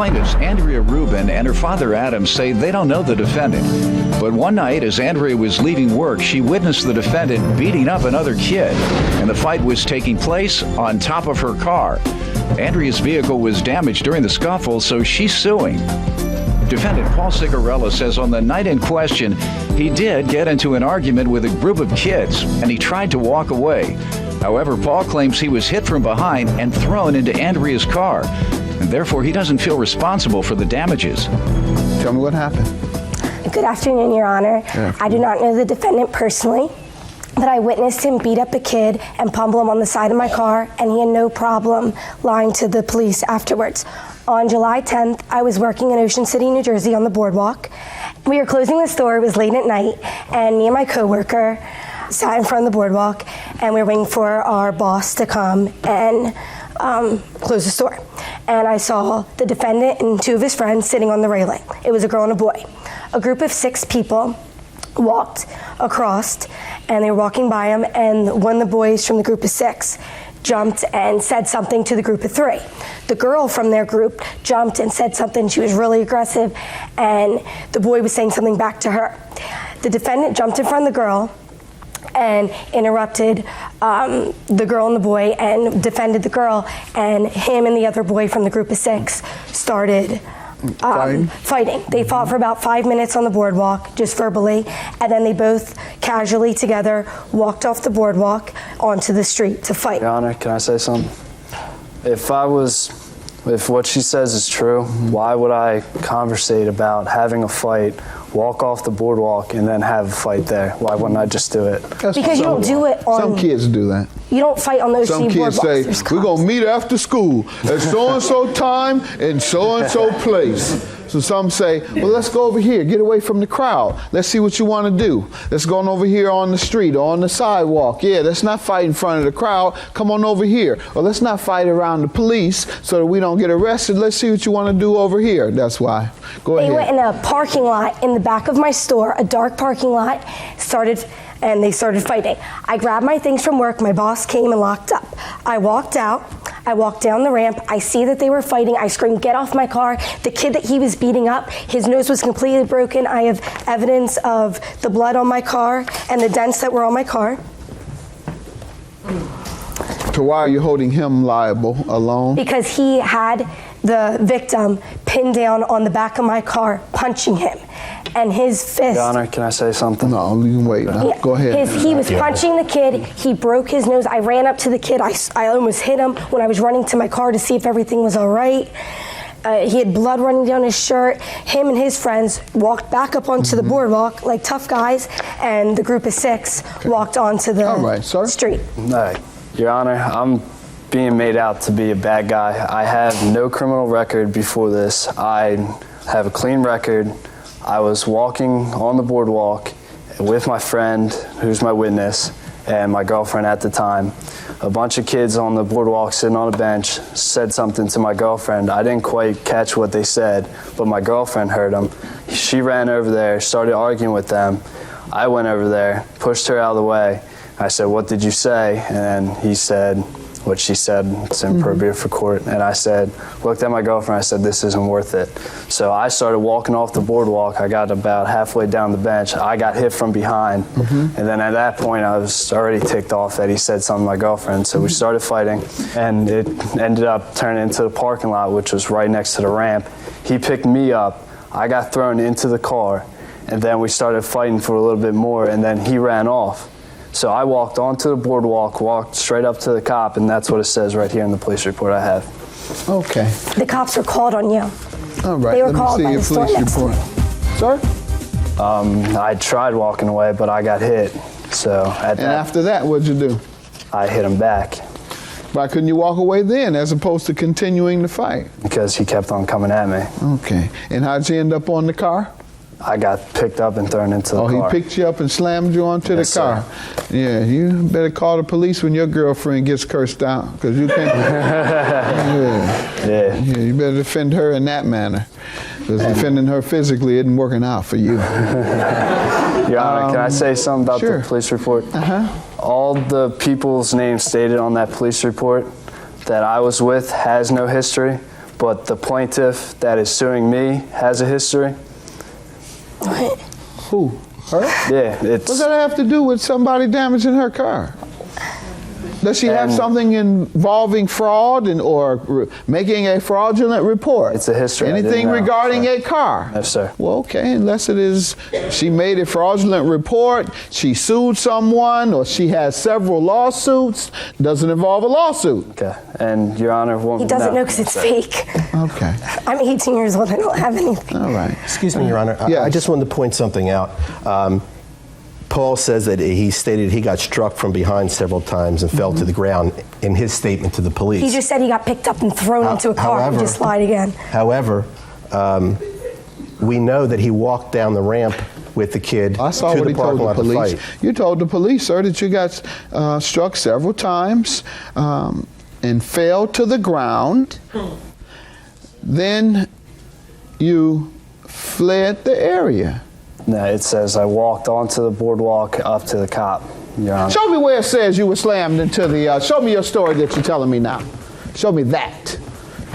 plaintiffs Andrea Rubin and her father Adam say they don't know the defendant. But one night, as Andrea was leaving work, she witnessed the defendant beating up another kid, and the fight was taking place on top of her car. Andrea's vehicle was damaged during the scuffle, so she's suing. Defendant Paul Cigarella says on the night in question, he did get into an argument with a group of kids, and he tried to walk away. However, Paul claims he was hit from behind and thrown into Andrea's car, and therefore he doesn't feel responsible for the damages. Tell me what happened. Good afternoon, Your Honor. I do not know the defendant personally, but I witnessed him beat up a kid and pummel him on the side of my car, and he had no problem lying to the police afterwards. On July 10th, I was working in Ocean City, New Jersey on the boardwalk. We were closing the store, it was late at night, and me and my coworker sat in front of the boardwalk, and we were waiting for our boss to come and close the store. And I saw the defendant and two of his friends sitting on the railing. It was a girl and a boy. A group of 6 people walked across, and they were walking by him, and one of the boys from the group of 6 jumped and said something to the group of 3. The girl from their group jumped and said something. She was really aggressive, and the boy was saying something back to her. The defendant jumped in front of the girl and interrupted the girl and the boy and defended the girl, and him and the other boy from the group of 6 started fighting. They fought for about 5 minutes on the boardwalk, just verbally, and then they both casually together walked off the boardwalk onto the street to fight. Your Honor, can I say something? If what she says is true, why would I conversate about having a fight, walk off the boardwalk, and then have a fight there? Why wouldn't I just do it? Because you don't do it on... Some kids do that. You don't fight on those Some kids say, we're going to meet after school at so-and-so time in so-and-so place. So some say, well, let's go over here, get away from the crowd. Let's see what you want to do. Let's go on over here on the street or on the sidewalk. Yeah, let's not fight in front of the crowd. Come on over here. Or let's not fight around the police so that we don't get arrested. Let's see what you want to do over here. That's why. Go ahead. They went in a parking lot in the back of my store, a dark parking lot, and they started fighting. I grabbed my things from work. My boss came and locked up. I walked out. I walked down the ramp. I see that they were fighting. I screamed, get off my car. The kid that he was beating up, his nose was completely broken. I have evidence of the blood on my car and the dents that were on my car. So why are you holding him liable alone? Because he had the victim pinned down on the back of my car, punching him. And his fist... Your Honor, can I say something? No, you can wait. No. Go ahead. He was punching the kid. He broke his nose. I ran up to the kid. I almost hit him when I was running to my car to see if everything was all right. He had blood running down his shirt. Him and his friends walked back up onto the boardwalk like tough guys, and the group of 6 walked onto the street. No, Your Honor, I'm being made out to be a bad guy. I have no criminal record before this. I have a clean record. I was walking on the boardwalk with my friend, who's my witness, and my girlfriend at the time. A bunch of kids on the boardwalk sitting on a bench said something to my girlfriend. I didn't quite catch what they said, but my girlfriend heard them. She ran over there, started arguing with them. I went over there, pushed her out of the way. I said, what did you say? And he said what she said. It's inappropriate for court. And I said, looked at my girlfriend, I said, this isn't worth it. So I started walking off the boardwalk. I got about halfway down the bench. I got hit from behind. And then at that point, I was already ticked off that he said something to my girlfriend. So we started fighting, and it ended up turning into the parking lot, which was right next to the ramp. He picked me up. I got thrown into the car, and then we started fighting for a little bit more, and then he ran off. So I walked onto the boardwalk, walked straight up to the cop, and that's what it says right here in the police report I have. Okay. The cops were called on you. All right. They were called by the store next to me. Sir? I tried walking away, but I got hit. So after that, what'd you do? I hit him back. Why couldn't you walk away then, as opposed to continuing the fight? Because he kept on coming at me. Okay. And how'd you end up on the car? I got picked up and thrown into the car. Oh, he picked you up and slammed you onto the car. Sir. Yeah, you better call the police when your girlfriend gets cursed out, because you can't. Yeah, you better defend her in that manner, because defending her physically isn't working out for you. Your Honor, can I say something about the police report? All the people's names stated on that police report that I was with has no history, but the plaintiff that is suing me has a history. What? Who? Her? Yeah, it's... What's that have to do with somebody damaging her car? Does she have something involving fraud or making a fraudulent report? It's a history. Anything regarding a car? No, sir. Well, okay, unless it is she made a fraudulent report, she sued someone, or she has several lawsuits, doesn't involve a lawsuit. Okay, and Your Honor... He doesn't know because it's fake. Okay. I'm 18 years old. I don't have anything. All right. Excuse me, Your Honor. Yes. I just wanted to point something out. Paul says that he stated he got struck from behind several times and fell to the ground in his statement to the police. He just said he got picked up and thrown into a car and just lied again. However, we know that he walked down the ramp with the kid I saw to what the he told parking the lot to police. fight. You told the police, sir, that you got struck several times and fell to the ground. Then you fled the area. No, it says I walked onto the boardwalk up to the cop, Your Honor. Show me where it says you were slammed into the, show me your story that you're telling me now. Show me that.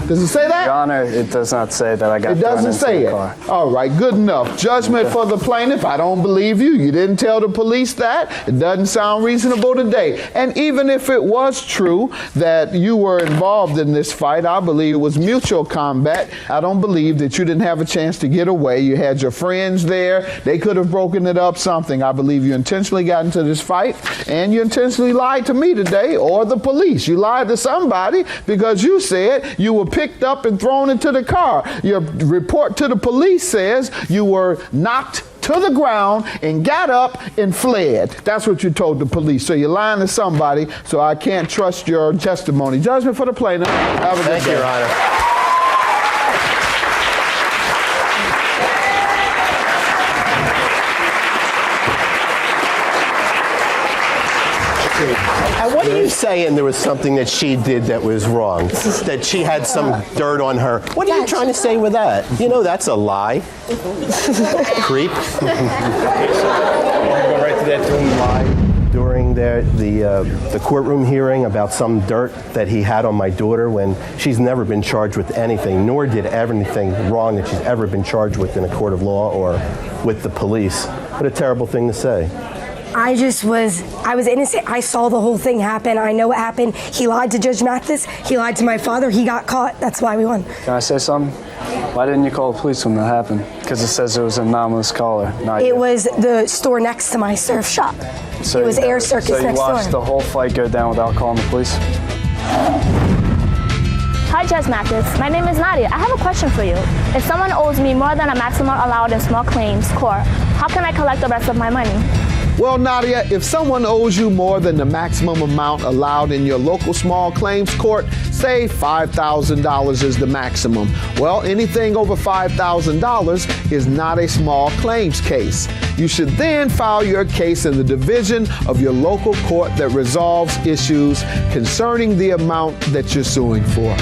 Does it say that? Your Honor, it does not say that I got It thrown doesn't into say the it. car. All right, good enough. Judgment for the plaintiff. I don't believe you. You didn't tell the police that. It doesn't sound reasonable today. And even if it was true that you were involved in this fight, I believe it was mutual combat. I don't believe that you didn't have a chance to get away. You had your friends there. They could have broken it up, something. I believe you intentionally got into this fight, and you intentionally lied to me today or the police. You lied to somebody because you said you were picked up and thrown into the car. Your report to the police says you were knocked to the ground and got up and fled. That's what you told the police. So you're lying to somebody, so I can't trust your testimony. Judgment for the plaintiff. Have a good day. Thank you, Your Honor. And what are you saying there was something that she did that was wrong? That she had some dirt on her? What are you trying to say with that? You know that's a lie. Creep. Go right to that lie during the courtroom hearing about some dirt that he had on my daughter when she's never been charged with anything, nor did anything wrong that she's ever been charged with in a court of law or with the police. What a terrible thing to say. I was innocent. I saw the whole thing happen. I know what happened. He lied to Judge Mathis. He lied to my father. He got caught. That's why we won. Can I say something? Why didn't you call the police when that happened? Because it says it was an anomalous caller, not you. It was the store next to my surf shop. So it was Air Circus so next you watched door. the whole fight go down without calling the police? Hi, Judge Mathis. My name is Nadia. I have a question for you. If someone owes me more than a maximum allowed in small claims court, how can I collect the rest of my money? Well, Nadia, if someone owes you more than the maximum amount allowed in your local small claims court, say $5,000 is the maximum. Well, anything over $5,000 is not a small claims case. You should then file your case in the division of your local court that resolves issues concerning the amount that you're suing for.